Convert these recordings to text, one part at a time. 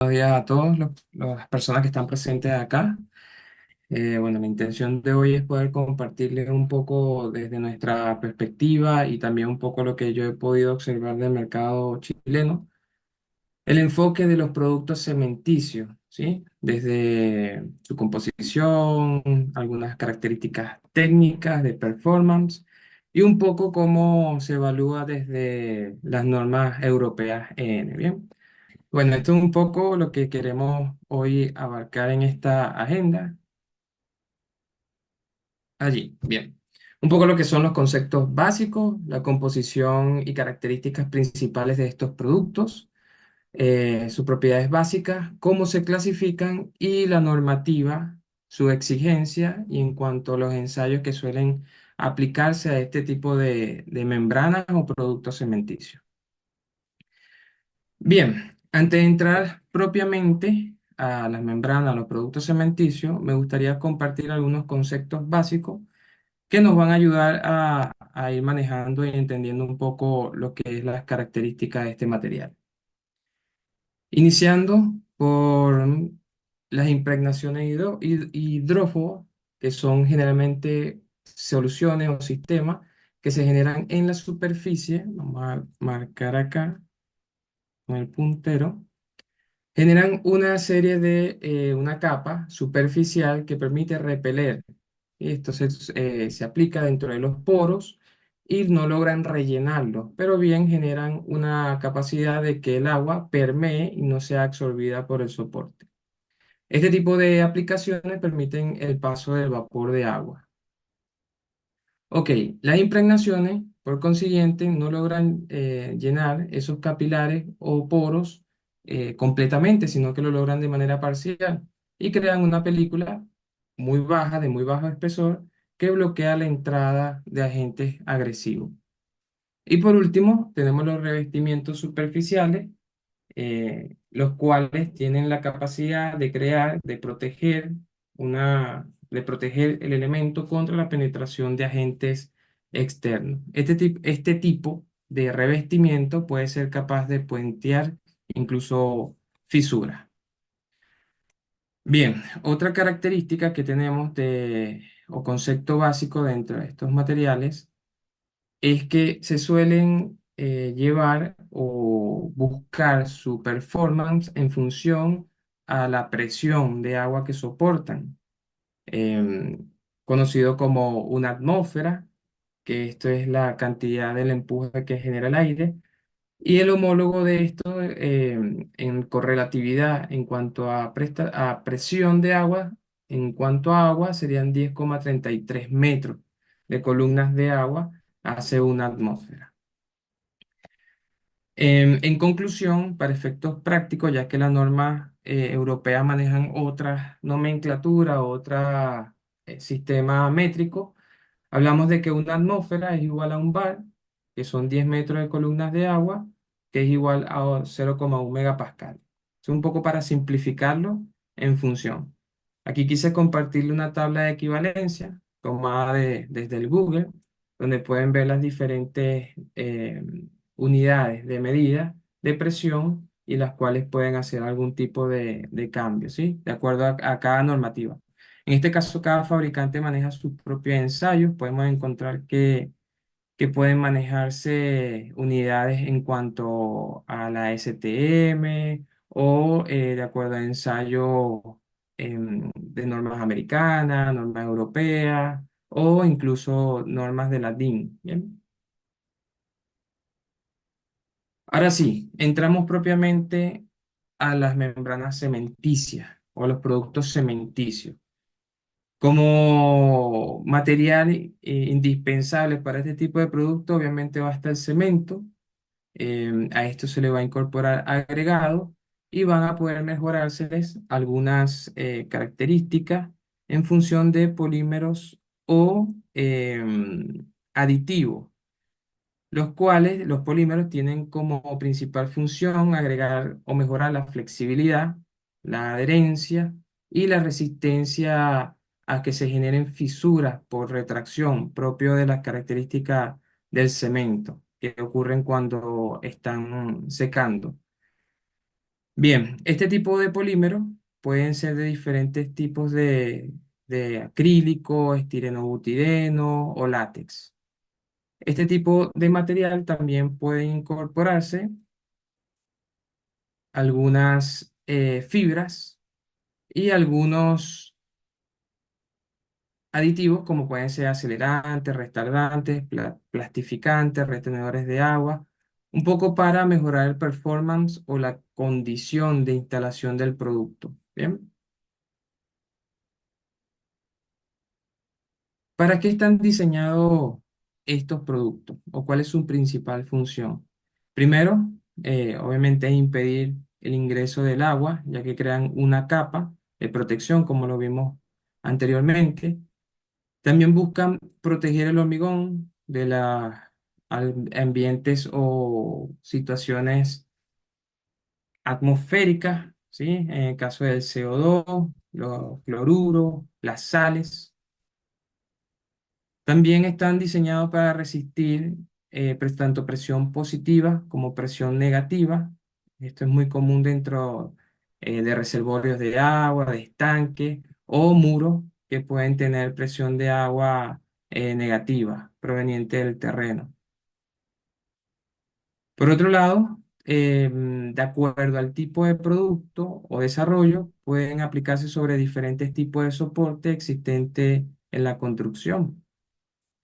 Buenos días a todos las personas que están presentes acá. Bueno, la intención de hoy es poder compartirles un poco desde nuestra perspectiva y también un poco lo que yo he podido observar del mercado chileno, el enfoque de los productos cementicios, ¿sí? Desde su composición, algunas características técnicas de performance y un poco cómo se evalúa desde las normas europeas ¿bien? Bueno, esto es un poco lo que queremos hoy abarcar en esta agenda. Allí, bien. Un poco lo que son los conceptos básicos, la composición y características principales de estos productos, sus propiedades básicas, cómo se clasifican y la normativa, su exigencia y en cuanto a los ensayos que suelen aplicarse a este tipo de membranas o productos cementicios. Bien, antes de entrar propiamente a las membranas, a los productos cementicios, me gustaría compartir algunos conceptos básicos que nos van a ayudar a ir manejando y entendiendo un poco lo que es las características de este material. Iniciando por las impregnaciones hidrófobas, que son generalmente soluciones o sistemas que se generan en la superficie. Vamos a marcar acá con el puntero. Generan una serie una capa superficial que permite repeler. Y esto se aplica dentro de los poros y no logran rellenarlos, pero bien generan una capacidad de que el agua permee y no sea absorbida por el soporte. Este tipo de aplicaciones permiten el paso del vapor de agua. Ok, las impregnaciones, por consiguiente, no logran llenar esos capilares o poros completamente, sino que lo logran de manera parcial y crean una película muy baja, de muy bajo espesor, que bloquea la entrada de agentes agresivos. Y por último, tenemos los revestimientos superficiales, los cuales tienen la capacidad de crear, de proteger el elemento contra la penetración de agentes externos. Este tipo de revestimiento puede ser capaz de puentear incluso fisuras. Bien, otra característica que tenemos o concepto básico dentro de estos materiales es que se suelen llevar o buscar su performance en función a la presión de agua que soportan, em, conocido como una atmósfera, que esto es la cantidad del empuje que genera el aire, y el homólogo de esto en correlatividad en cuanto a presión de agua, en cuanto a agua serían 10,33 metros de columnas de agua hace una atmósfera. En conclusión, para efectos prácticos, ya que las normas europeas manejan otra nomenclatura, otra sistema métrico, hablamos de que una atmósfera es igual a un bar, que son 10 metros de columnas de agua, que es igual a 0,1 megapascal. Es un poco para simplificarlo en función. Aquí quise compartirle una tabla de equivalencia tomada desde el Google, donde pueden ver las diferentes unidades de medida de presión y las cuales pueden hacer algún tipo de cambio, ¿sí? De acuerdo a cada normativa. En este caso, cada fabricante maneja sus propios ensayos. Podemos encontrar que pueden manejarse unidades en cuanto a la STM o de acuerdo a ensayos de normas americanas, normas europeas o incluso normas de la DIN. ¿Bien? Ahora sí, entramos propiamente a las membranas cementicias o a los productos cementicios. Como material indispensable para este tipo de producto, obviamente va a estar el cemento. A esto se le va a incorporar agregado y van a poder mejorárseles algunas características en función de polímeros o aditivos, los cuales los polímeros tienen como principal función agregar o mejorar la flexibilidad, la adherencia y la resistencia a que se generen fisuras por retracción, propio de las características del cemento que ocurren cuando están secando. Bien, este tipo de polímeros pueden ser de diferentes tipos de acrílico, estireno-butireno o látex. Este tipo de material también puede incorporarse algunas fibras y algunos aditivos como pueden ser acelerantes, retardantes, plastificantes, retenedores de agua, un poco para mejorar el performance o la condición de instalación del producto. Bien. ¿Para qué están diseñados estos productos o cuál es su principal función? Primero, obviamente es impedir el ingreso del agua, ya que crean una capa de protección, como lo vimos anteriormente. También buscan proteger el hormigón de los ambientes o situaciones atmosféricas, ¿sí? En el caso del CO2, los cloruros, las sales. También están diseñados para resistir tanto presión positiva como presión negativa. Esto es muy común dentro de reservorios de agua, de estanques o muros que pueden tener presión de agua negativa proveniente del terreno. Por otro lado, de acuerdo al tipo de producto o desarrollo, pueden aplicarse sobre diferentes tipos de soporte existentes en la construcción.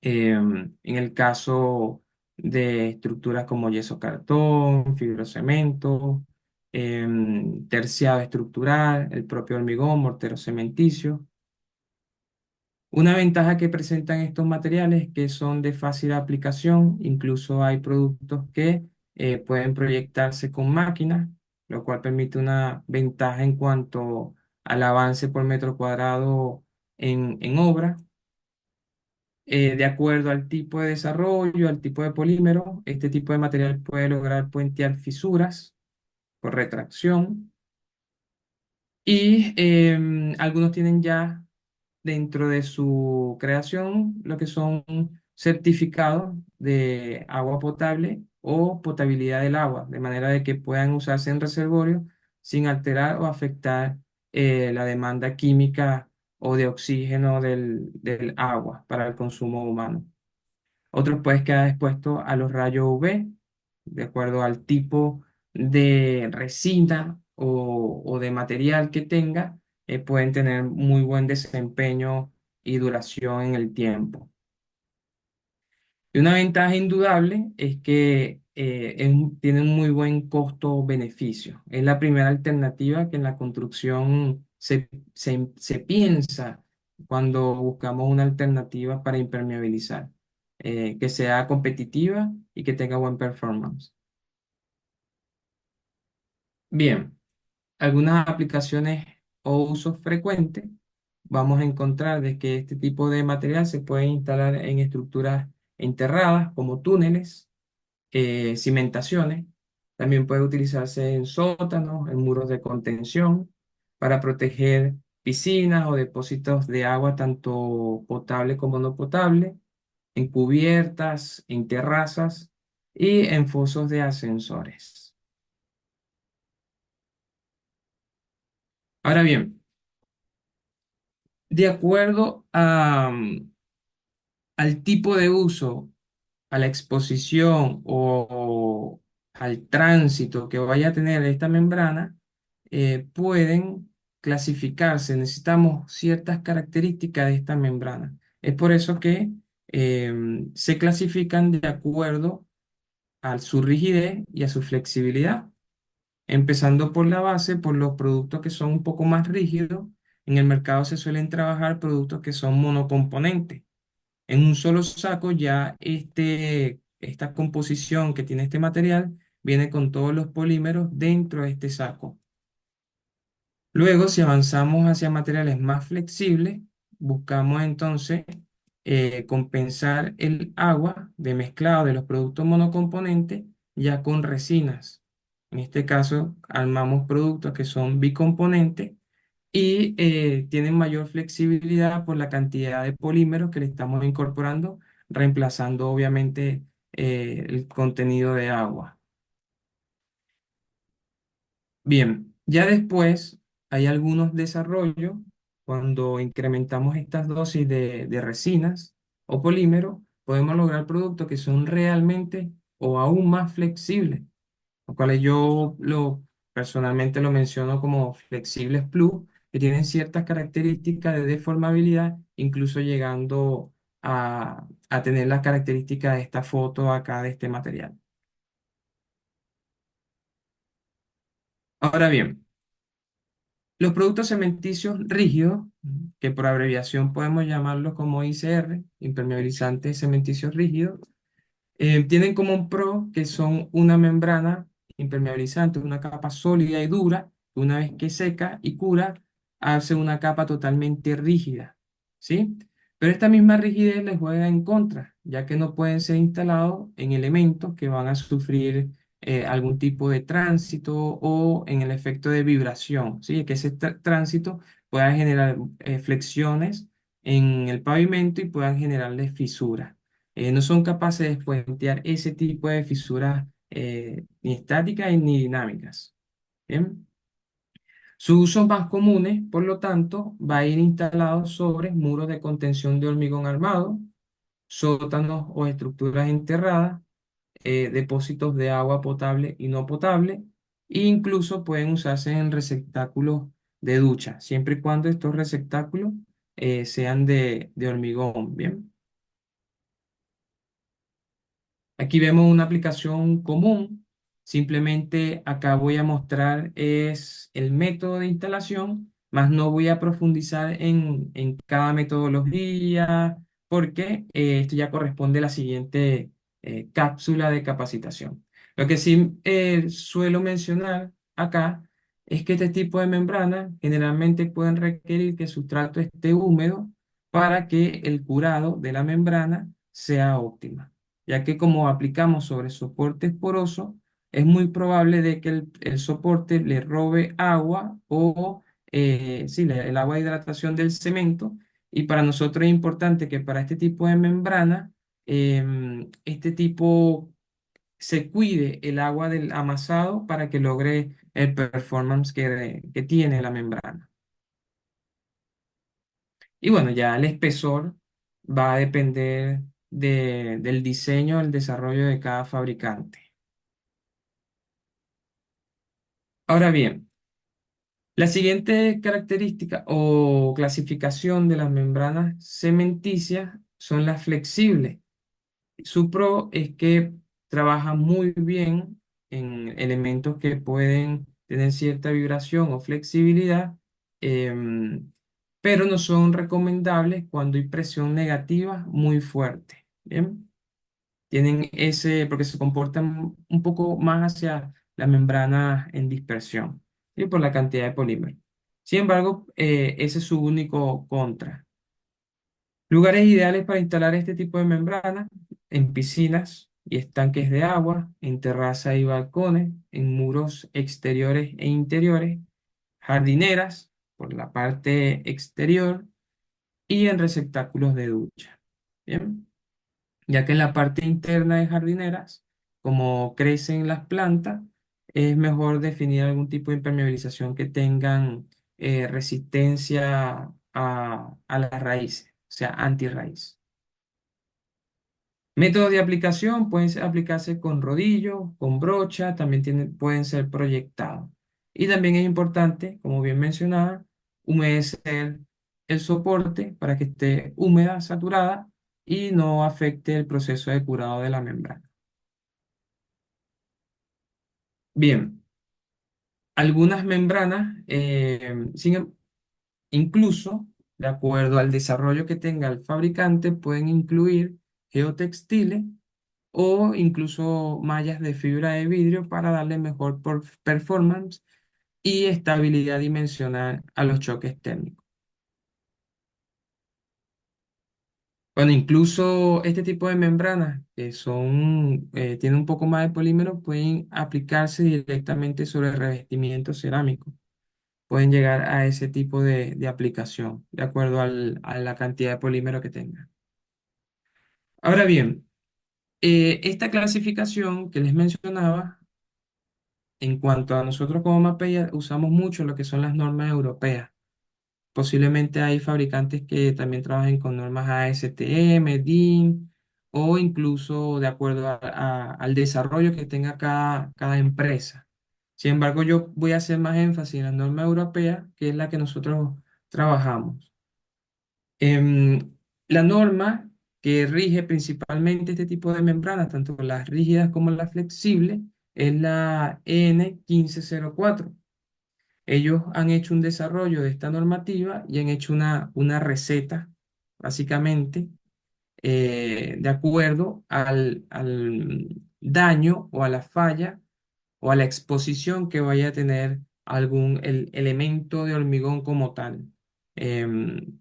En el caso de estructuras como yeso cartón, fibrocemento, terciado estructural, el propio hormigón, mortero cementicio. Una ventaja que presentan estos materiales es que son de fácil aplicación, incluso hay productos que pueden proyectarse con máquinas, lo cual permite una ventaja en cuanto al avance por metro cuadrado en obra. De acuerdo al tipo de desarrollo, al tipo de polímero, este tipo de material puede lograr puentear fisuras por retracción y algunos tienen ya dentro de su creación lo que son certificados de agua potable o potabilidad del agua, de manera de que puedan usarse en reservorios sin alterar o afectar la demanda química o de oxígeno del agua para el consumo humano. Otros pueden quedar expuestos a los rayos UV, de acuerdo al tipo de resina o de material que tenga, pueden tener muy buen desempeño y duración en el tiempo. Y una ventaja indudable es que tiene un muy buen costo-beneficio. Es la primera alternativa que en la construcción se piensa cuando buscamos una alternativa para impermeabilizar, que sea competitiva y que tenga buen performance. Bien, algunas aplicaciones o usos frecuentes, vamos a encontrar de que este tipo de material se puede instalar en estructuras enterradas como túneles, cimentaciones. También puede utilizarse en sótanos, en muros de contención, para proteger piscinas o depósitos de agua, tanto potable como no potable, en cubiertas, en terrazas y en fosos de ascensores. Ahora bien, de acuerdo al tipo de uso, a la exposición o al tránsito que vaya a tener esta membrana, pueden clasificarse. Necesitamos ciertas características de esta membrana. Es por eso que se clasifican de acuerdo a su rigidez y a su flexibilidad. Empezando por la base, por los productos que son un poco más rígidos. En el mercado se suelen trabajar productos que son monocomponentes. En un solo saco ya esta composición que tiene este material viene con todos los polímeros dentro de este saco. Luego, si avanzamos hacia materiales más flexibles, buscamos entonces compensar el agua de mezclado de los productos monocomponentes ya con resinas. En este caso, armamos productos que son bicomponentes y tienen mayor flexibilidad por la cantidad de polímeros que le estamos incorporando, reemplazando obviamente el contenido de agua. Bien, Ya después hay algunos desarrollos cuando incrementamos estas dosis de resinas o polímeros, podemos lograr productos que son realmente o aún más flexibles, los cuales personalmente lo menciono como flexibles plus, que tienen ciertas características de deformabilidad, incluso llegando a tener las características de esta foto acá de este material. Ahora bien, los productos cementicios rígidos, que por abreviación podemos llamarlos como ICR, impermeabilizantes cementicios rígidos, tienen como un pro que son una membrana impermeabilizante, una capa sólida y dura, que una vez que seca y cura, hace una capa totalmente rígida, ¿sí? Pero esta misma rigidez les juega en contra, ya que no pueden ser instalados en elementos que van a sufrir algún tipo de tránsito o en el efecto de vibración, ¿sí? Que ese tránsito pueda generar flexiones en el pavimento y puedan generarles fisuras. No son capaces de puentear ese tipo de fisuras ni estáticas ni dinámicas. ¿Bien? Sus usos más comunes, por lo tanto, va a ir instalado sobre muros de contención de hormigón armado, sótanos o estructuras enterradas, depósitos de agua potable y no potable, e incluso pueden usarse en receptáculos de ducha, siempre y cuando estos receptáculos sean de hormigón. Bien. Aquí vemos una aplicación común. Simplemente acá voy a mostrar es el método de instalación, más no voy a profundizar en cada metodología porque esto ya corresponde a la siguiente cápsula de capacitación. Lo que sí suelo mencionar acá es que este tipo de membranas generalmente pueden requerir que el sustrato esté húmedo para que el curado de la membrana sea óptima, ya que como aplicamos sobre soportes porosos, es muy probable de que el soporte le robe agua o sí, el agua de hidratación del cemento. Y para nosotros es importante que para este tipo de membrana, este tipo se cuide el agua del amasado para que logre el performance que tiene la membrana. Y bueno, ya el espesor va a depender del diseño, el desarrollo de cada fabricante. Ahora bien, la siguiente característica o clasificación de las membranas cementicias son las flexibles. Su pro es que trabaja muy bien en elementos que pueden tener cierta vibración o flexibilidad, em, pero no son recomendables cuando hay presión negativa muy fuerte. Bien, tienen ese, porque se comportan un poco más hacia la membrana en dispersión, ¿sí? Por la cantidad de polímero. Sin embargo, ese es su único contra. Lugares ideales para instalar este tipo de membrana: en piscinas y estanques de agua, en terrazas y balcones, en muros exteriores e interiores, jardineras por la parte exterior y en receptáculos de ducha. Bien, ya que en la parte interna de jardineras, como crecen las plantas, es mejor definir algún tipo de impermeabilización que tengan resistencia a las raíces, o sea, antirraíz. Métodos de aplicación pueden aplicarse con rodillo, con brocha, también pueden ser proyectados. Y también es importante, como bien mencionaba, humedecer el soporte para que esté húmeda, saturada y no afecte el proceso de curado de la membrana. Bien, algunas membranas, incluso de acuerdo al desarrollo que tenga el fabricante, pueden incluir geotextiles o incluso mallas de fibra de vidrio para darle mejor performance y estabilidad dimensional a los choques térmicos. Bueno, incluso este tipo de membranas que tienen un poco más de polímero pueden aplicarse directamente sobre el revestimiento cerámico. Pueden llegar a ese tipo de aplicación, de acuerdo a la cantidad de polímero que tenga. Ahora bien, esta clasificación que les mencionaba En cuanto a nosotros como Mapei, usamos mucho lo que son las normas europeas. Posiblemente hay fabricantes que también trabajen con normas ASTM, DIN o incluso de acuerdo al desarrollo que tenga cada empresa. Sin embargo, yo voy a hacer más énfasis en la norma europea, que es la que nosotros trabajamos. La norma que rige principalmente este tipo de membranas, tanto las rígidas como las flexibles, es la EN 1504. Ellos han hecho un desarrollo de esta normativa y han hecho una receta, básicamente, de acuerdo al daño o a la falla o a la exposición que vaya a tener algún el elemento de hormigón como tal. Em,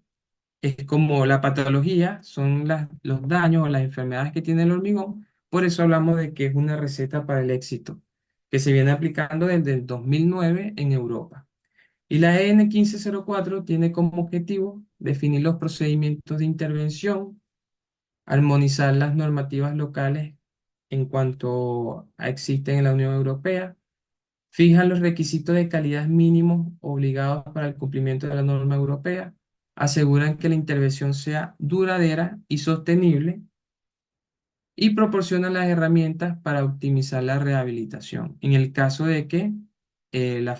es como la patología, son los daños o las enfermedades que tiene el hormigón. Por eso hablamos de que es una receta para el éxito, que se viene aplicando desde el 2009 en Europa. Y la EN 1504 tiene como objetivo definir los procedimientos de intervención, armonizar las normativas locales en cuanto existen en la Unión Europea, fija los requisitos de calidad mínimos obligados para el cumplimiento de la norma europea, aseguran que la intervención sea duradera y sostenible y proporciona las herramientas para optimizar la rehabilitación. En el caso de que la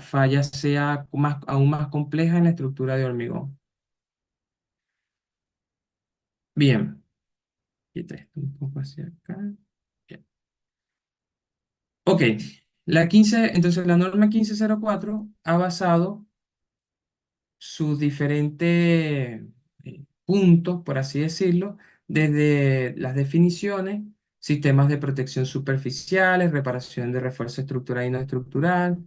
falla sea aún más compleja en la estructura de hormigón. Bien, quita esto un poco hacia acá. Bien. Ok, entonces la norma 1504 ha basado sus diferentes puntos, por así decirlo, desde las definiciones, sistemas de protección superficiales, reparación de refuerzo estructural y no estructural,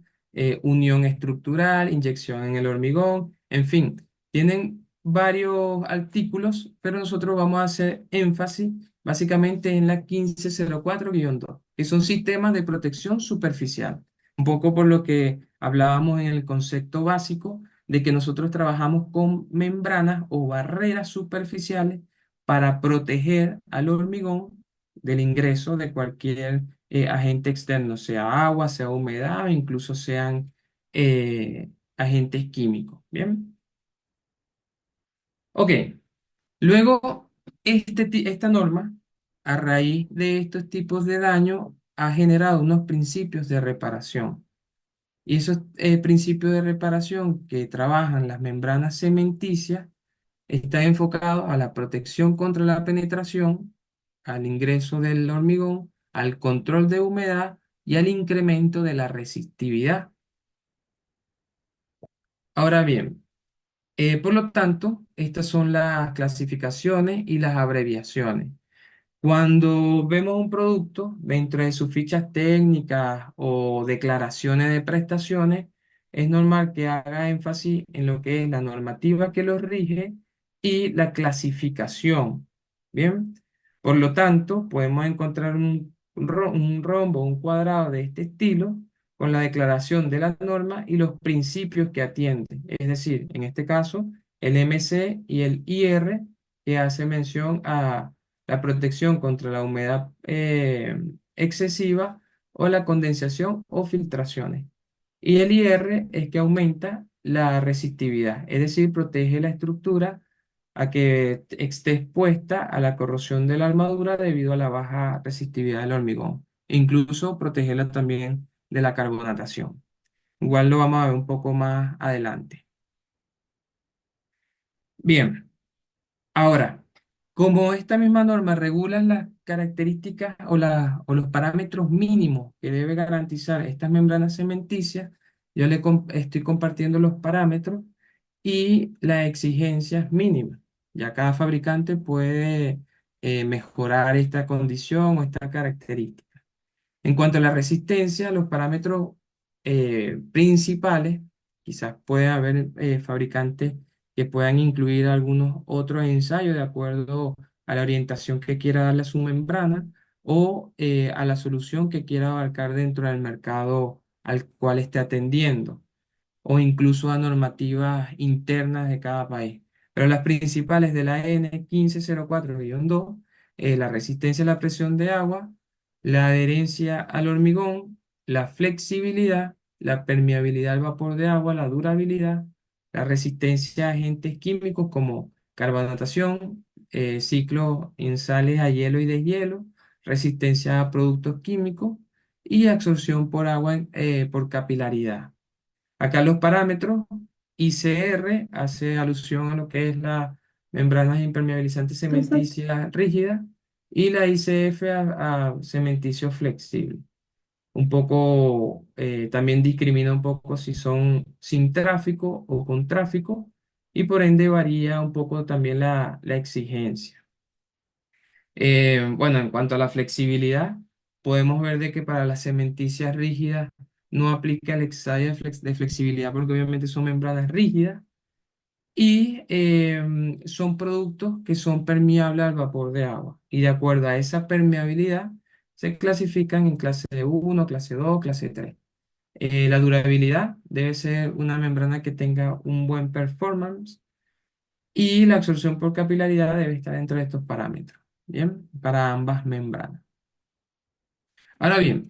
unión estructural, inyección en el hormigón, en fin, tienen varios artículos, pero nosotros vamos a hacer énfasis básicamente en la 1504-2, que son sistemas de protección superficial. Un poco por lo que hablábamos en el concepto básico de que nosotros trabajamos con membranas o barreras superficiales para proteger al hormigón del ingreso de cualquier agente externo, sea agua, sea humedad o incluso sean agentes químicos. Bien. Ok, luego esta norma, a raíz de estos tipos de daño, ha generado unos principios de reparación. Y esos principios de reparación que trabajan las membranas cementicias están enfocados a la protección contra la penetración, al ingreso del hormigón, al control de humedad y al incremento de la resistividad. Ahora bien, por lo tanto, estas son las clasificaciones y las abreviaciones. Cuando vemos un producto dentro de sus fichas técnicas o declaraciones de prestaciones, es normal que haga énfasis en lo que es la normativa que lo rige y la clasificación. Bien, por lo tanto, podemos encontrar un rombo, un cuadrado de este estilo con la declaración de la norma y los principios que atiende. Es decir, en este caso, el MC y el IR que hace mención a la protección contra la humedad excesiva o la condensación o filtraciones. Y el IR es que aumenta la resistividad, es decir, protege la estructura a que esté expuesta a la corrosión de la armadura debido a la baja resistividad del hormigón. Incluso protegerla también de la carbonatación. Igual lo vamos a ver un poco más adelante. Bien. Ahora, como esta misma norma regula las características o los parámetros mínimos que debe garantizar estas membranas cementicias, yo estoy compartiendo los parámetros y las exigencias mínimas. Ya cada fabricante puede mejorar esta condición o esta característica. En cuanto a la resistencia, los parámetros principales, quizás puede haber fabricantes que puedan incluir algunos otros ensayos de acuerdo a la orientación que quiera darle a su membrana o a la solución que quiera abarcar dentro del mercado al cual esté atendiendo o incluso a normativas internas de cada país. Pero las principales de la N 1504-2, la resistencia a la presión de agua, la adherencia al hormigón, la flexibilidad, la permeabilidad al vapor de agua, la durabilidad, la resistencia a agentes químicos como carbonatación, ciclo en sales a hielo y deshielo, resistencia a productos químicos y absorción por agua por capilaridad. Acá los parámetros, ICR hace alusión a lo que es la membranas impermeabilizantes Exacto. cementicias rígidas y la ICF a cementicios flexibles. Un poco, también discrimina un poco si son sin tráfico o con tráfico y por ende varía un poco también la exigencia. Bueno, en cuanto a la flexibilidad, podemos ver de que para las cementicias rígidas no aplica el examen de flexibilidad porque obviamente son membranas rígidas y son productos que son permeables al vapor de agua. Y de acuerdo a esa permeabilidad, se clasifican en clase uno, clase 2, clase 3. La durabilidad debe ser una membrana que tenga un buen performance y la absorción por capilaridad debe estar dentro de estos parámetros. Bien, para ambas membranas. Ahora bien,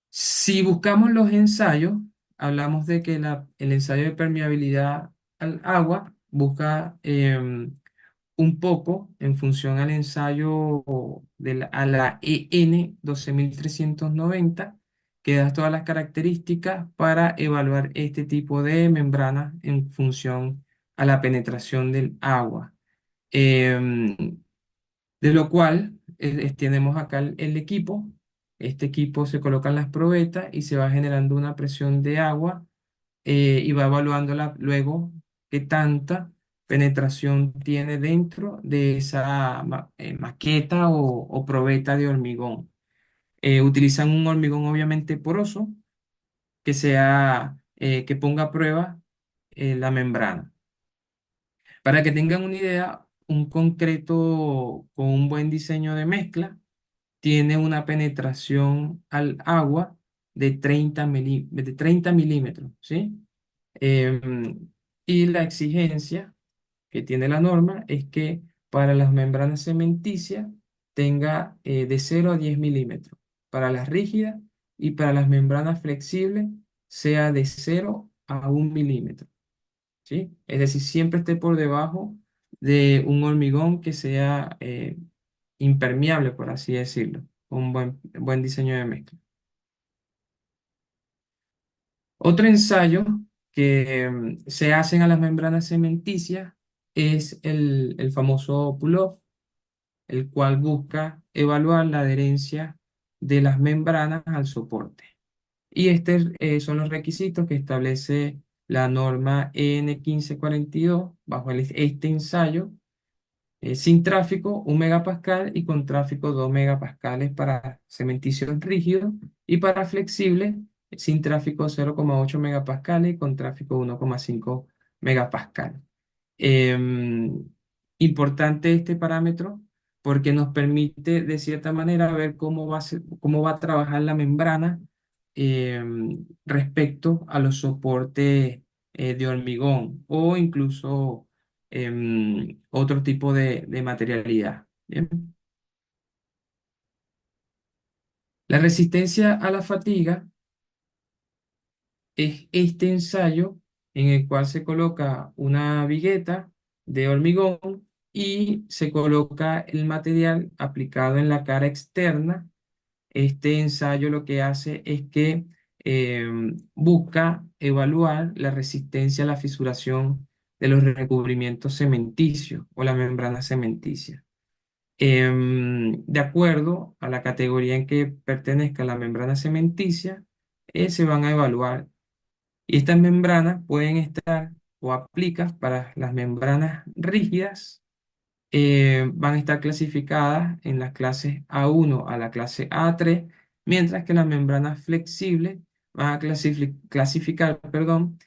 si buscamos los ensayos, hablamos de que el ensayo de permeabilidad al agua busca un poco en función al ensayo a la EN 12390, que da todas las características para evaluar este tipo de membranas en función a la penetración del agua. Em, de lo cual tenemos acá el equipo. Este equipo se coloca en las probetas y se va generando una presión de agua y va evaluando luego qué tanta penetración tiene dentro de esa maqueta o probeta de hormigón. Utilizan un hormigón obviamente poroso que ponga a prueba la membrana. Para que tengan una idea, un concreto con un buen diseño de mezcla tiene una penetración al agua de 30 milímetros, ¿sí? Em, y la exigencia que tiene la norma es que para las membranas cementicias tenga de 0 a 10 milímetros. Para las rígidas y para las membranas flexibles sea de 0 a 1 milímetro, ¿sí? Es decir, siempre esté por debajo de un hormigón que sea impermeable, por así decirlo, con un buen diseño de mezcla. Otro ensayo que se hacen a las membranas cementicias es el famoso pull-off, el cual busca evaluar la adherencia de las membranas al soporte. Y estos son los requisitos que establece la norma EN 1542 bajo este ensayo, sin tráfico 1 megapascal y con tráfico 2 megapascales para cementicios rígidos y para flexibles sin tráfico 0,8 megapascales y con tráfico 1,5 megapascal. Em, Importante este parámetro porque nos permite de cierta manera ver cómo va a trabajar la membrana respecto a los soportes de hormigón o incluso otro tipo de materialidad. Bien. La resistencia a la fatiga es este ensayo en el cual se coloca una vigueta de hormigón y se coloca el material aplicado en la cara externa. Este ensayo lo que hace es que busca evaluar la resistencia a la fisuración de los recubrimientos cementicios o la membrana cementicias. De acuerdo a la categoría en que pertenezca la membrana cementicia, se van a evaluar y estas membranas pueden estar o aplicas para las membranas rígidas, van a estar clasificadas en las clases A1 a la clase A3, mientras que las membranas flexibles van a clasificar, perdón,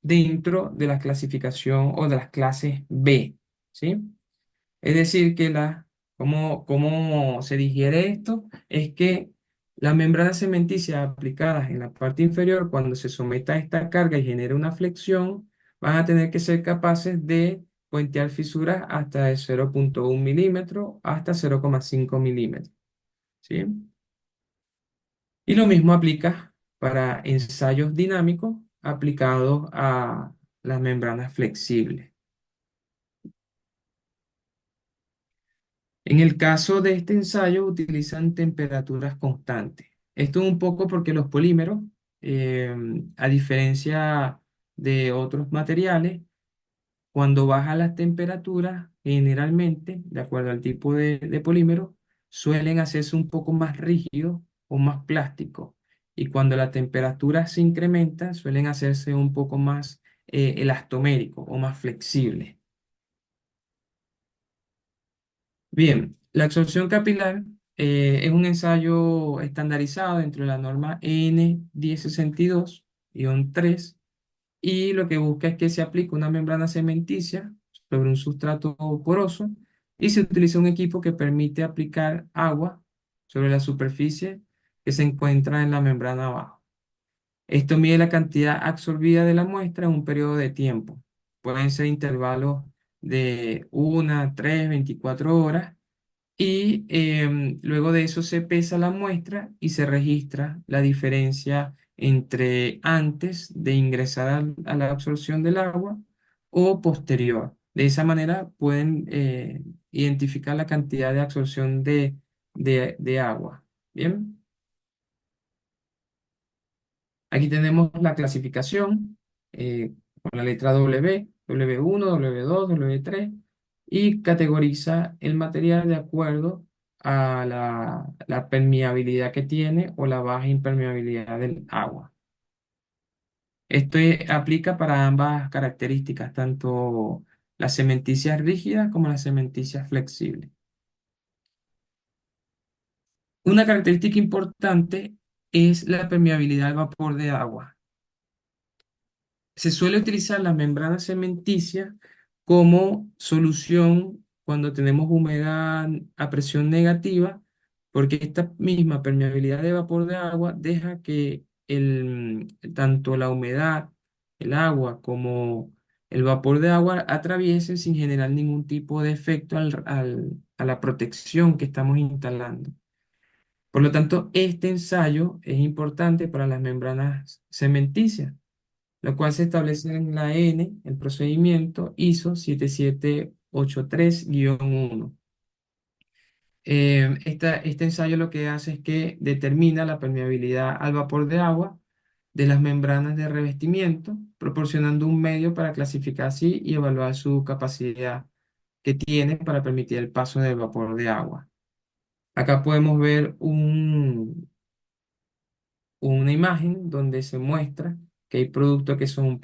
dentro de la clasificación o de las clases B, ¿sí? Es decir, ¿cómo se digiere esto? Es que las membranas cementicias aplicadas en la parte inferior, cuando se someta a esta carga y genere una flexión, van a tener que ser capaces de puentear fisuras hasta de 0,1 milímetro hasta 0,5 milímetros, ¿sí? Y lo mismo aplica para ensayos dinámicos aplicados a las membranas flexibles. En el caso de este ensayo utilizan temperaturas constantes. Esto un poco porque los polímeros, eh, a diferencia de otros materiales, cuando baja las temperaturas, generalmente, de acuerdo al tipo de polímero, suelen hacerse un poco más rígidos o más plásticos. Y cuando la temperatura se incrementa, suelen hacerse un poco más elastoméricos o más flexibles. Bien, la absorción capilar es un ensayo estandarizado dentro de la norma EN 1062-3 y lo que busca es que se aplique una membrana cementicia sobre un sustrato poroso y se utiliza un equipo que permite aplicar agua sobre la superficie que se encuentra en la membrana abajo. Esto mide la cantidad absorbida de la muestra en un periodo de tiempo. Pueden ser intervalos de 1, 3, 24 horas y luego de eso se pesa la muestra y se registra la diferencia entre antes de ingresar a la absorción del agua o posterior. De esa manera pueden identificar la cantidad de absorción de agua. Bien, aquí tenemos la clasificación con la letra W, W1, W2, W3 y categoriza el material de acuerdo a la permeabilidad que tiene o la baja impermeabilidad del agua. Esto aplica para ambas características, tanto las cementicias rígidas como las cementicias flexibles. Una característica importante es la permeabilidad al vapor de agua. Se suele utilizar la membrana cementicia como solución cuando tenemos humedad a presión negativa, porque esta misma permeabilidad de vapor de agua deja que tanto la humedad, el agua, como el vapor de agua atraviesen sin generar ningún tipo de efecto a la protección que estamos instalando. Por lo tanto, este ensayo es importante para las membranas cementicias, lo cual se establece en la N, el procedimiento ISO 7783-1. Este ensayo lo que hace es que determina la permeabilidad al vapor de agua de las membranas de revestimiento, proporcionando un medio para clasificar así y evaluar su capacidad que tiene para permitir el paso del vapor de agua. Acá podemos ver una imagen donde se muestra que hay productos que son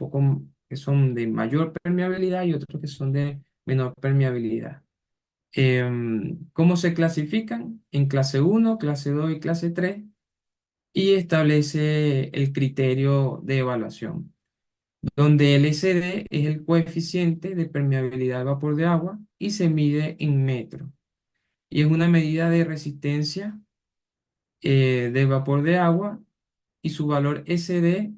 que son de mayor permeabilidad y otros que son de menor permeabilidad. ¿Cómo se clasifican? En clase uno, clase 2 y clase 3 y establece el criterio de evaluación, donde el SD es el coeficiente de permeabilidad al vapor de agua y se mide en metros. Y es una medida de resistencia del vapor de agua y su valor SD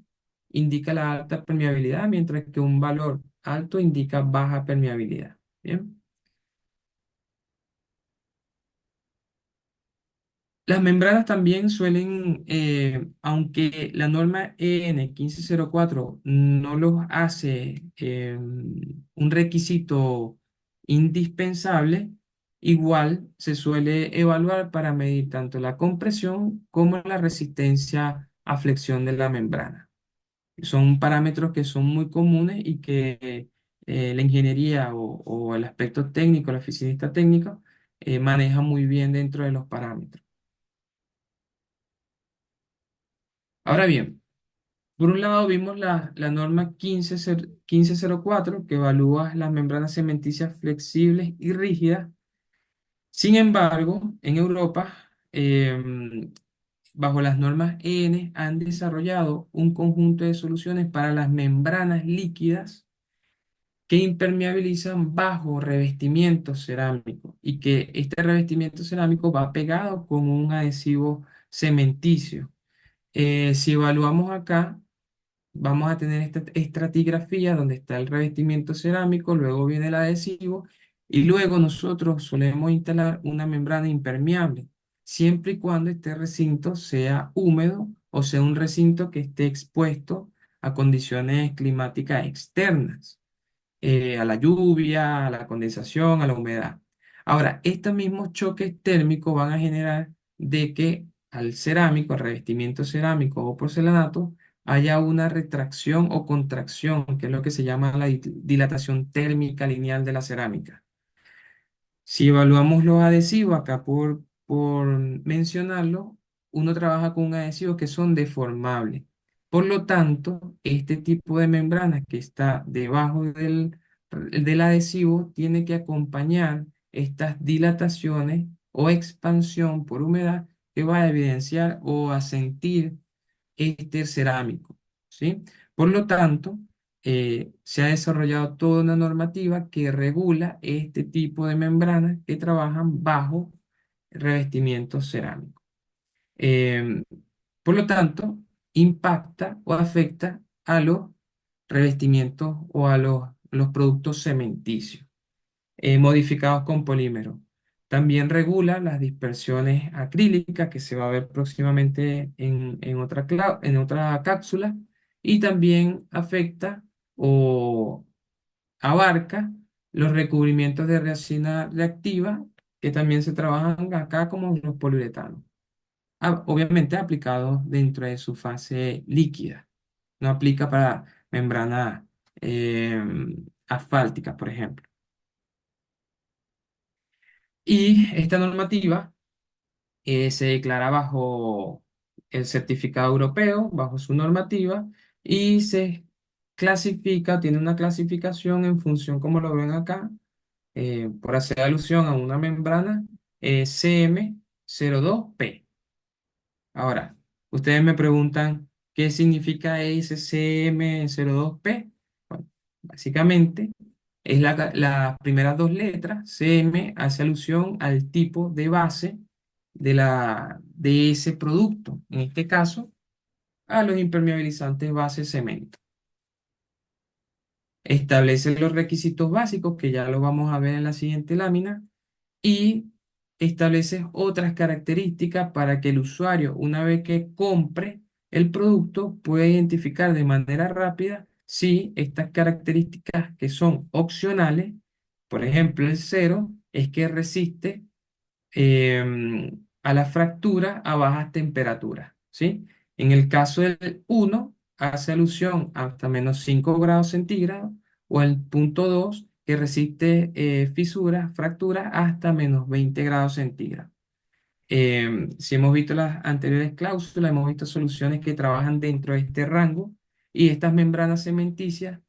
indica la alta permeabilidad, mientras que un valor alto indica baja permeabilidad. Bien. Las membranas también suelen, aunque la norma EN 1504 no los hace un requisito indispensable, igual se suele evaluar para medir tanto la compresión como la resistencia a flexión de la membrana. Son parámetros que son muy comunes y que la ingeniería o el aspecto técnico, el oficinista técnico, maneja muy bien dentro de los parámetros. Ahora bien, por un lado vimos la norma 1504 que evalúa las membranas cementicias flexibles y rígidas. Sin embargo, en Europa, bajo las normas EN, han desarrollado un conjunto de soluciones para las membranas líquidas que impermeabilizan bajo revestimiento cerámico y que este revestimiento cerámico va pegado con un adhesivo cementicio. Si evaluamos acá, vamos a tener esta estratigrafía donde está el revestimiento cerámico, luego viene el adhesivo y luego nosotros solemos instalar una membrana impermeable. siempre y cuando este recinto sea húmedo o sea un recinto que esté expuesto a condiciones climáticas externas, a la lluvia, a la condensación, a la humedad. Ahora, estos mismos choques térmicos van a generar de que al cerámico, al revestimiento cerámico o porcelanato, haya una retracción o contracción, que es lo que se llama la dilatación térmica lineal de la cerámica. Si evaluamos los adhesivos, acá por mencionarlo, uno trabaja con adhesivos que son deformables. Por lo tanto, este tipo de membrana que está debajo del adhesivo tiene que acompañar estas dilataciones o expansión por humedad que va a evidenciar o a sentir este cerámico, ¿sí? Por lo tanto, se ha desarrollado toda una normativa que regula este tipo de membranas que trabajan bajo revestimiento cerámico. Em, por lo tanto, impacta o afecta a los revestimientos o a los productos cementicios modificados con polímero. También regula las dispersiones acrílicas que se va a ver próximamente en otra cápsula y también afecta o abarca los recubrimientos de resina reactiva que también se trabajan acá como los poliuretanos. Obviamente aplicados dentro de su fase líquida. No aplica para membranas asfálticas, por ejemplo. Y esta normativa se declara bajo el certificado europeo, bajo su normativa, y se clasifica, tiene una clasificación en función, como lo ven acá, por hacer alusión a una membrana CM02P. Ahora, ustedes me preguntan, ¿qué significa ese CM02P? Bueno, básicamente es las primeras dos letras. CM hace alusión al tipo de base de ese producto. En este caso, a los impermeabilizantes base cemento. Establece los requisitos básicos, que ya lo vamos a ver en la siguiente lámina, y estableces otras características para que el usuario, una vez que compre el producto, pueda identificar de manera rápida si estas características que son opcionales, por ejemplo, el cero es que resiste a la fractura a bajas temperaturas, ¿sí? En el caso del uno hace alusión hasta menos 5 grados centígrados, o el punto 2 que resiste fisuras, fracturas hasta menos 20 grados centígrados. Si hemos visto las anteriores cláusulas, hemos visto soluciones que trabajan dentro de este rango, y estas membranas cementicias,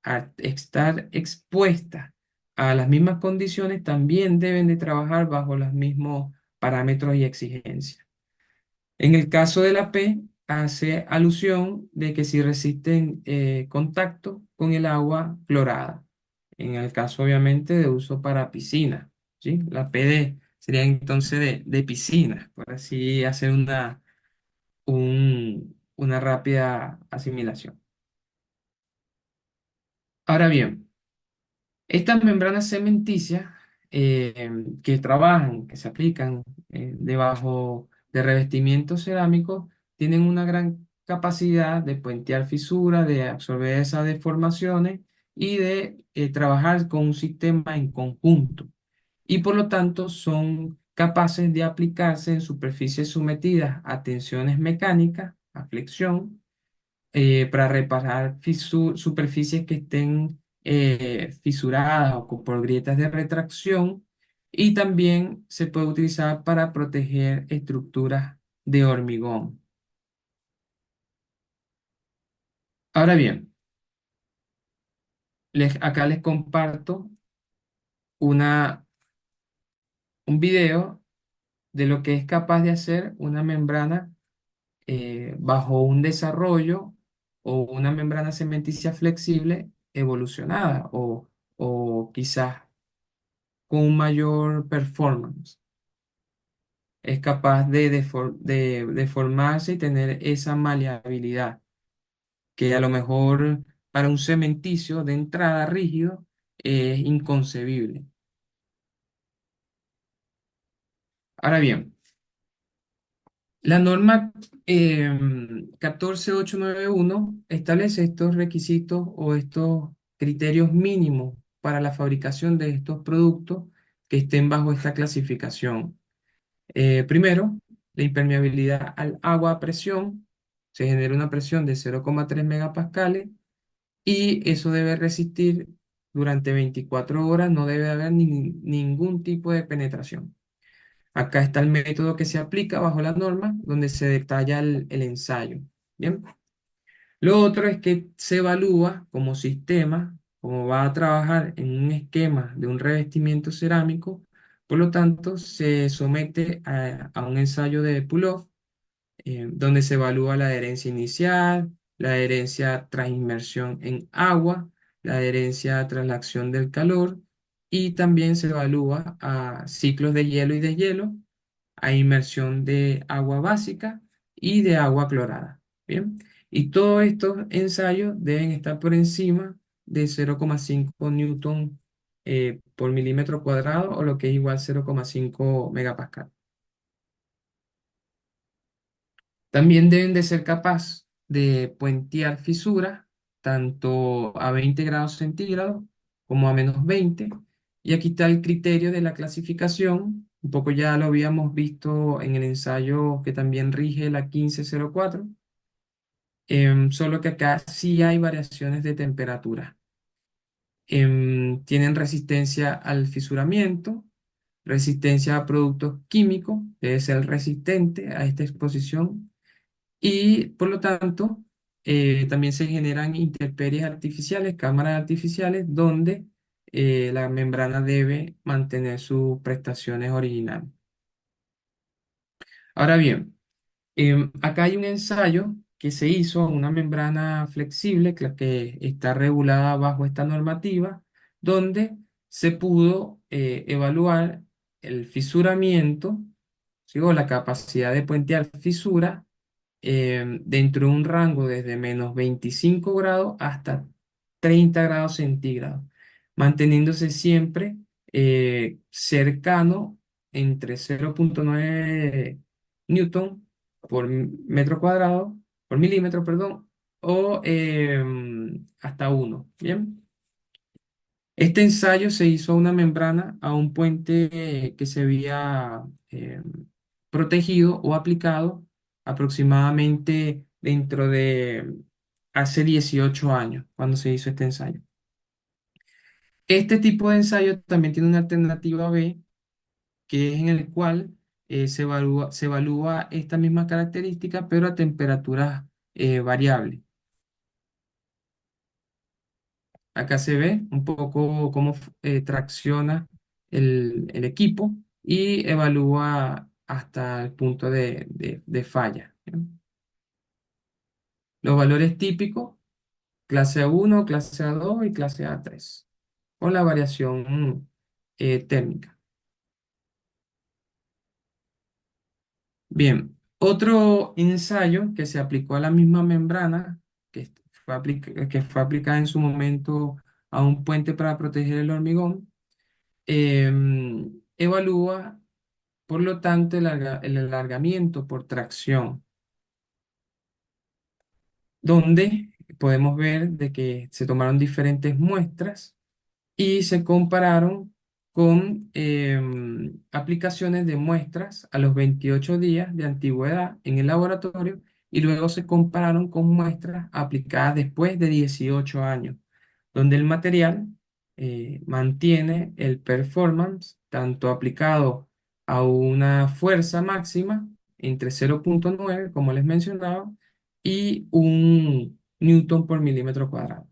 al estar expuestas a las mismas condiciones, también deben de trabajar bajo los mismos parámetros y exigencias. En el caso de la P, hace alusión de que si resisten contacto con el agua clorada, en el caso obviamente de uso para piscina, ¿sí? La PD sería entonces de piscina, por así hacer una rápida asimilación. Ahora bien, estas membranas cementicias que trabajan, que se aplican debajo de revestimientos cerámicos, tienen una gran capacidad de puentear fisuras, de absorber esas deformaciones y de trabajar con un sistema en conjunto. Y por lo tanto son capaces de aplicarse en superficies sometidas a tensiones mecánicas, a flexión, para reparar superficies que estén fisuradas o por grietas de retracción, y también se puede utilizar para proteger estructuras de hormigón. Ahora bien, acá les comparto una, un video de lo que es capaz de hacer una membrana bajo un desarrollo o una membrana cementicia flexible evolucionada o quizás con un mayor performance. Es capaz de deformarse y tener esa maleabilidad que a lo mejor para un cementicio de entrada rígido es inconcebible. Ahora bien, La norma 14891 establece estos requisitos o estos criterios mínimos para la fabricación de estos productos que estén bajo esta clasificación. Primero, la impermeabilidad al agua a presión. Se genera una presión de 0,3 megapascales y eso debe resistir durante 24 horas, no debe haber ningún tipo de penetración. Acá está el método que se aplica bajo la norma, donde se detalla el ensayo. Bien. Lo otro es que se evalúa como sistema, como va a trabajar en un esquema de un revestimiento cerámico, por lo tanto, se somete a un ensayo de pull-off donde se evalúa la adherencia inicial, la adherencia tras inmersión en agua, la adherencia tras la acción del calor y también se evalúa a ciclos de hielo y deshielo, a inmersión de agua básica y de agua clorada. Bien, y todos estos ensayos deben estar por encima de 0,5 newton por milímetro cuadrado o lo que es igual 0,5 megapascal. También deben de ser capaz de puentear fisuras tanto a 20 grados centígrados como a -20. Y aquí está el criterio de la clasificación. Un poco ya lo habíamos visto en el ensayo que también rige la 1504, solo que acá sí hay variaciones de temperatura. Tienen resistencia al fisuramiento, resistencia a productos químicos, que es el resistente a esta exposición y por lo tanto, también se generan intemperies artificiales, cámaras artificiales, donde la membrana debe mantener sus prestaciones originales. Ahora bien, acá hay un ensayo que se hizo, una membrana flexible que está regulada bajo esta normativa, donde se pudo evaluar el fisuramiento, ¿sí? O la capacidad de puentear fisuras dentro de un rango desde -25 grados hasta 30 grados centígrados, manteniéndose siempre cercano entre 0,9 newton por metro cuadrado, por milímetro, perdón, o hasta 1. Bien. Este ensayo se hizo a una membrana, a un puente que se había protegido o aplicado aproximadamente dentro de hace 18 años, cuando se hizo este ensayo. Este tipo de ensayo también tiene una alternativa B, que es en el cual se evalúa esta misma característica, pero a temperaturas variables. Acá se ve un poco cómo tracciona el equipo y evalúa hasta el punto de falla. ¿Bien? Los valores típicos, clase A1, clase A2 y clase A3, con la variación térmica. Bien, otro ensayo que se aplicó a la misma membrana, que fue aplicada en su momento a un puente para proteger el hormigón, evalúa, por lo tanto, el alargamiento por tracción, donde podemos ver de que se tomaron diferentes muestras y se compararon con aplicaciones de muestras a los 28 días de antigüedad en el laboratorio y luego se compararon con muestras aplicadas después de 18 años, donde el material mantiene el performance tanto aplicado a una fuerza máxima entre 0,9, como les mencionaba, y un newton por milímetro cuadrado.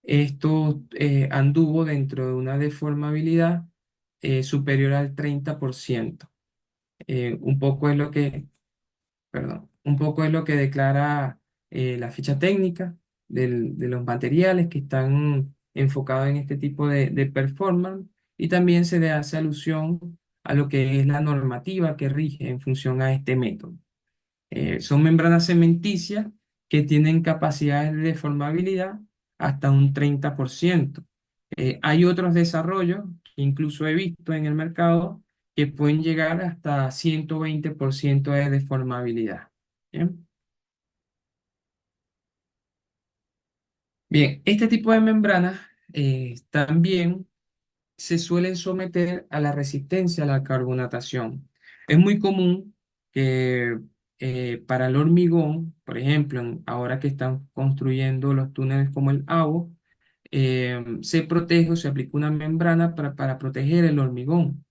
Esto anduvo dentro de una deformabilidad superior al 30%. Un poco es lo que, perdón, un poco es lo que declara la ficha técnica de los materiales que están enfocados en este tipo de performance y también se le hace alusión a lo que es la normativa que rige en función a este método. Son membranas cementicias que tienen capacidades de deformabilidad hasta un 30%. Hay otros desarrollos que incluso he visto en el mercado que pueden llegar hasta 120% de deformabilidad. Bien. Bien, este tipo de membranas también se suelen someter a la resistencia a la carbonatación. Es muy común que para el hormigón, por ejemplo, ahora que están construyendo los túneles como el ABO, se protege o se aplica una membrana para proteger el hormigón.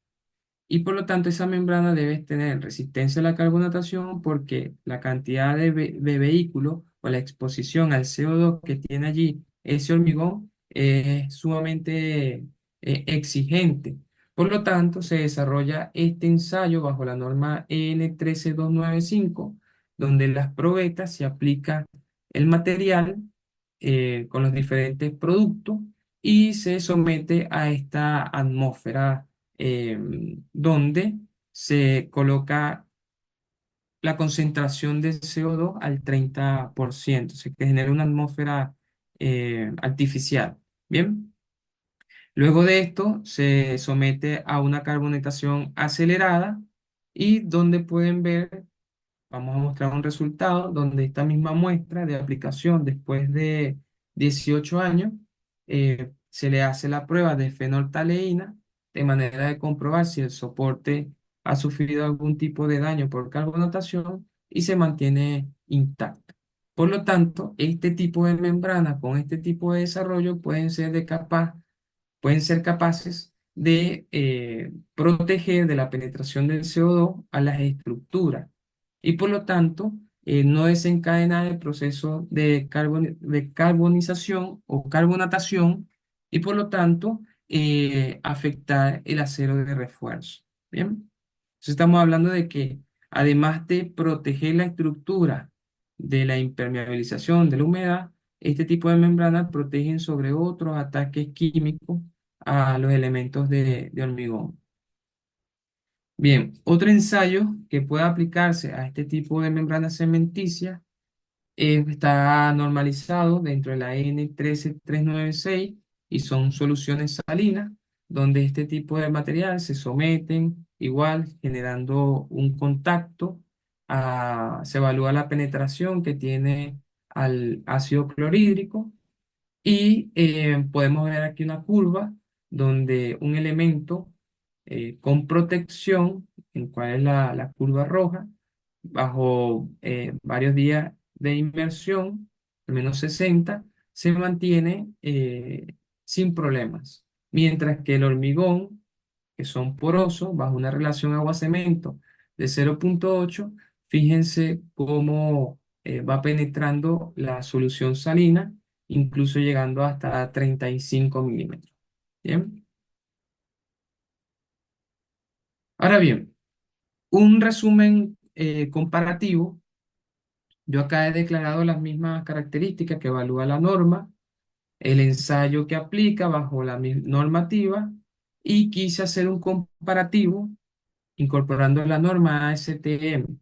Y por lo tanto, esa membrana debe tener resistencia a la carbonatación porque la cantidad de vehículos o la exposición al CO2 que tiene allí ese hormigón es sumamente exigente. Por lo tanto, se desarrolla este ensayo bajo la norma EN 13295, donde en las probetas se aplica el material con los diferentes productos y se somete a esta atmósfera donde se coloca la concentración de CO2 al 30%, o sea, que genera una atmósfera artificial. Bien, luego de esto se somete a una carbonatación acelerada y donde pueden ver, vamos a mostrar un resultado donde esta misma muestra de aplicación después de 18 años se le hace la prueba de fenolftaleína de manera de comprobar si el soporte ha sufrido algún tipo de daño por carbonatación y se mantiene intacto. Por lo tanto, este tipo de membrana con este tipo de desarrollo pueden ser capaces de proteger de la penetración del CO2 a las estructuras y por lo tanto no desencadenar el proceso de carbonización o carbonatación y por lo tanto afectar el acero de refuerzo. Bien, entonces estamos hablando de que además de proteger la estructura de la impermeabilización de la humedad, este tipo de membranas protegen sobre otros ataques químicos a los elementos de hormigón. Bien, otro ensayo que puede aplicarse a este tipo de membrana cementicias está normalizado dentro de la N13396 y son soluciones salinas, donde este tipo de material se someten igual generando un contacto, se evalúa la penetración que tiene al ácido clorhídrico y podemos ver aquí una curva donde un elemento con protección, en cual es la curva roja, bajo varios días de inmersión, al menos 60, se mantiene sin problemas. Mientras que el hormigón, que son porosos, bajo una relación agua-cemento de 0,8, fíjense cómo va penetrando la solución salina, incluso llegando hasta 35 milímetros. Bien. Ahora bien, un resumen comparativo. Yo acá he declarado las mismas características que evalúa la norma, el ensayo que aplica bajo la normativa y quise hacer un comparativo incorporando la norma ASTM.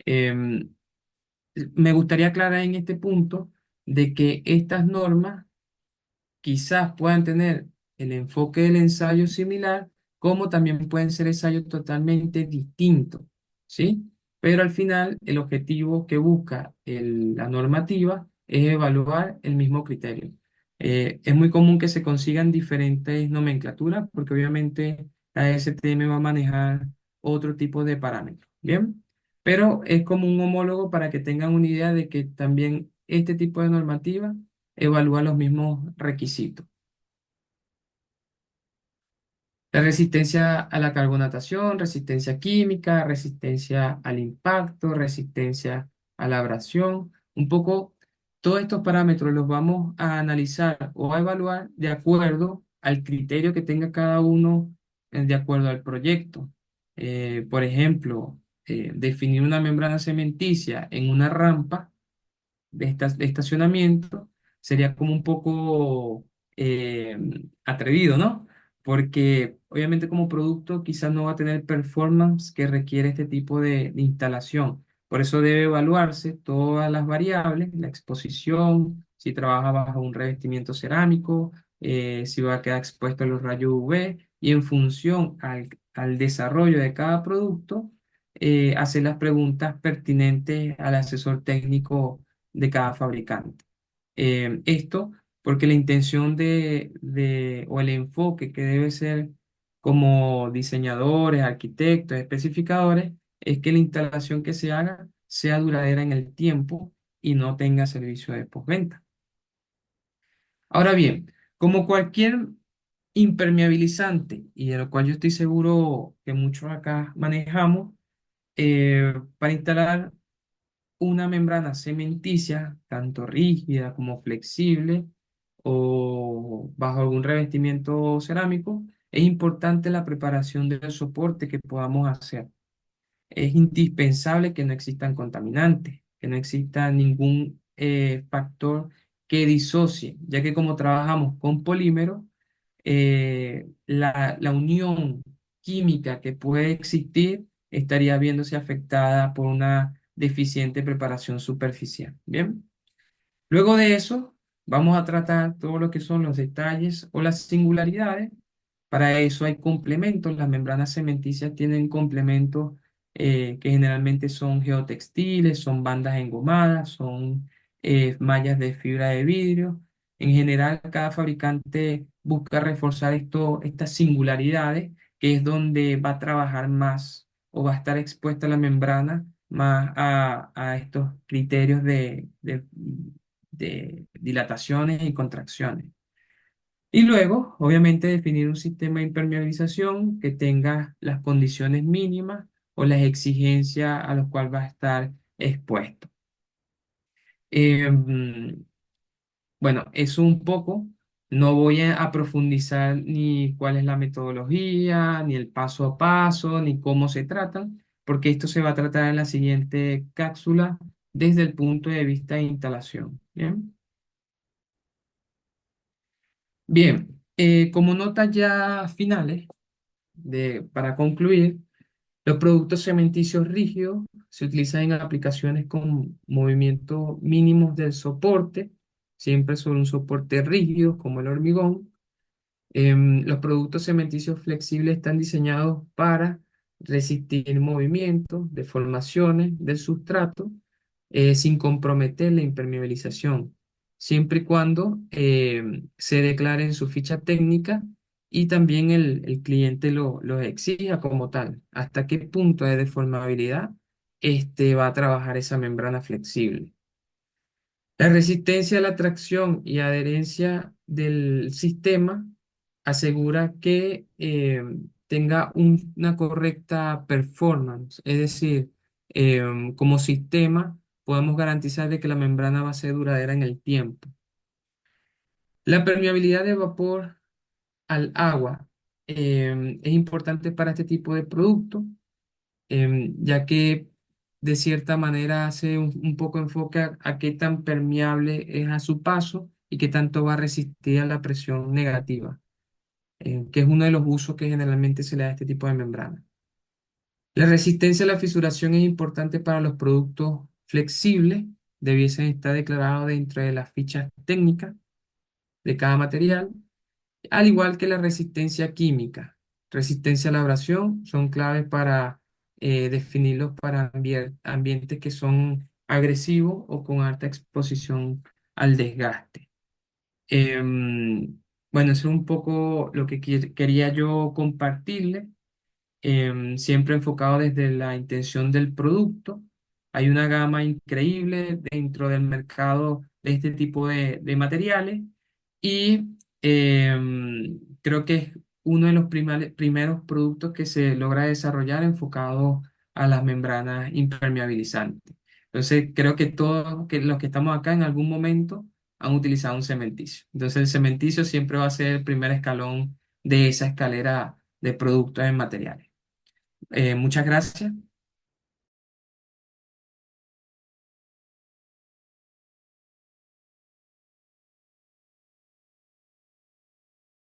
Em, Me gustaría aclarar en este punto de que estas normas quizás puedan tener el enfoque del ensayo similar, como también pueden ser ensayos totalmente distintos, ¿sí? Pero al final el objetivo que busca la normativa es evaluar el mismo criterio. Es muy común que se consigan diferentes nomenclaturas porque obviamente la STM va a manejar otro tipo de parámetros, ¿bien? Pero es como un homólogo para que tengan una idea de que también este tipo de normativa evalúa los mismos requisitos. La resistencia a la carbonatación, resistencia química, resistencia al impacto, resistencia a la abrasión. Un poco todos estos parámetros los vamos a analizar o a evaluar de acuerdo al criterio que tenga cada uno, de acuerdo al proyecto. Por ejemplo, definir una membrana cementicia en una rampa de estacionamiento sería como un poco eh, atrevido, ¿no? Porque obviamente como producto quizás no va a tener el performance que requiere este tipo de instalación. Por eso debe evaluarse todas las variables, la exposición, si trabaja bajo un revestimiento cerámico, si va a quedar expuesto a los rayos UV y en función al desarrollo de cada producto, hacer las preguntas pertinentes al asesor técnico de cada fabricante. Esto porque la intención o el enfoque que debe ser como diseñadores, arquitectos, especificadores, es que la instalación que se haga sea duradera en el tiempo y no tenga servicio de postventa. Ahora bien, como cualquier impermeabilizante, y de lo cual yo estoy seguro que muchos acá manejamos, para instalar una membrana cementicia, tanto rígida como flexible o bajo algún revestimiento cerámico, es importante la preparación del soporte que podamos hacer. Es indispensable que no existan contaminantes, que no exista ningún factor que disocie, ya que como trabajamos con polímeros, la unión química que puede existir estaría viéndose afectada por una deficiente preparación superficial. Bien, luego de eso, vamos a tratar todo lo que son los detalles o las singularidades. Para eso hay complementos. Las membranas cementicias tienen complementos que generalmente son geotextiles, son bandas engomadas, son mallas de fibra de vidrio. En general, cada fabricante busca reforzar estas singularidades, que es donde va a trabajar más o va a estar expuesta la membrana más a estos criterios de dilataciones y contracciones. Y luego, obviamente, definir un sistema de impermeabilización que tenga las condiciones mínimas o las exigencias a las cuales va a estar expuesto. Bueno, eso un poco. No voy a profundizar ni cuál es la metodología, ni el paso a paso, ni cómo se tratan, porque esto se va a tratar en la siguiente cápsula desde el punto de vista de instalación. Bien. Bien, como notas ya finales, para concluir, los productos cementicios rígidos se utilizan en aplicaciones con movimientos mínimos del soporte, siempre sobre un soporte rígido como el hormigón. Los productos cementicios flexibles están diseñados para resistir movimientos, deformaciones del sustrato, sin comprometer la impermeabilización, siempre y cuando se declare en su ficha técnica y también el cliente lo exija como tal. ¿Hasta qué punto de deformabilidad va a trabajar esa membrana flexible? La resistencia a la tracción y adherencia del sistema asegura que tenga una correcta performance, es decir, como sistema podemos garantizar de que la membrana va a ser duradera en el tiempo. La permeabilidad de vapor al agua es importante para este tipo de producto, ya que de cierta manera hace un poco enfoque a qué tan permeable es a su paso y qué tanto va a resistir a la presión negativa, que es uno de los usos que generalmente se le da a este tipo de membrana. La resistencia a la fisuración es importante para los productos flexibles, debiesen estar declarados dentro de las fichas técnicas de cada material, al igual que la resistencia química, resistencia a la abrasión, son claves para definirlos para ambientes que son agresivos o con alta exposición al desgaste. Bueno, eso es un poco lo que quería yo compartirle, siempre enfocado desde la intención del producto. Hay una gama increíble dentro del mercado de este tipo de materiales y creo que es uno de los primeros productos que se logra desarrollar enfocado a las membranas impermeabilizantes. Entonces, creo que todos los que estamos acá en algún momento han utilizado un cementicio. Entonces, el cementicio siempre va a ser el primer escalón de esa escalera de productos en materiales. Muchas gracias.